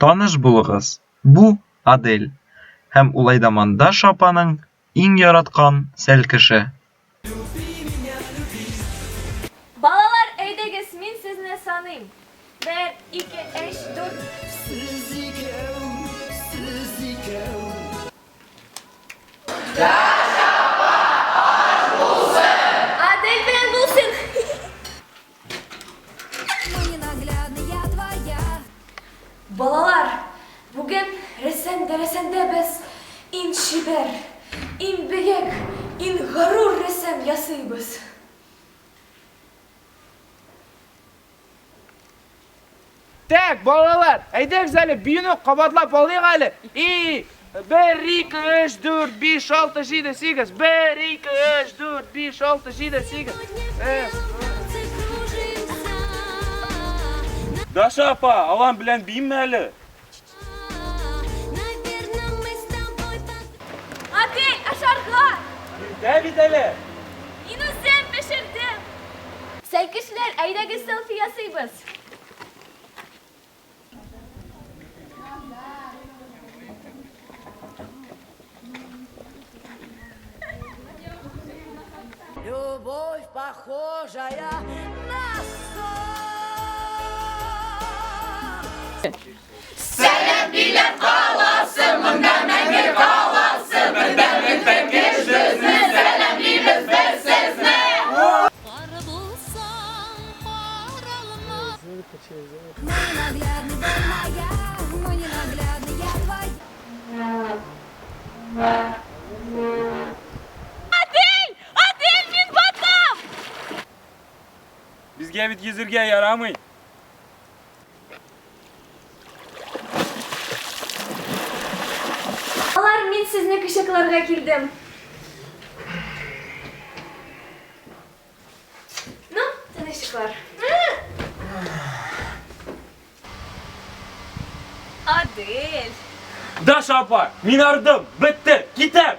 Таныш булыгыз, бу Адель. Һәм Улайдаманда Шапаның иң яраткан сәл кеше. Балалар, әйдәгез, мин сезне саныйм. 1, 2, 3, 4. Адель белән булсын. Балалар, бүген рәсем дәресендә без иң шибәр, иң бөек, иң ғарур рәсем ясыйбыз. Так, балалар, әйдәгез әле, бүйіні қабатлап алайық әле. 1, 2, 3, 4, 5, 6, 7, 8. 1, 2, 3, 4, 5, 6, 7, 8. Даша апа, алам белән бейме әле? Адель, ашарға! Дәвид әле. Мин үзем пешердем. Сәл кешеләр, әйдәгез селфи ясыйбыз. Любовь, похожая на сон. Сәлем биләр каласы, монда мәңге каласы, бердән бер безне сәламлибез без сезне. Кара булсаң, каралма. Мой наглядный был моя, мой ненаглядный я твоя. Адель, мин батам! Безгә бит йөзергә ярамый. Балалар, мин сезне кочакларга килдем. Ну, тынычлыклар. Адель. Даша апа, мин ардым, бетте, китәм.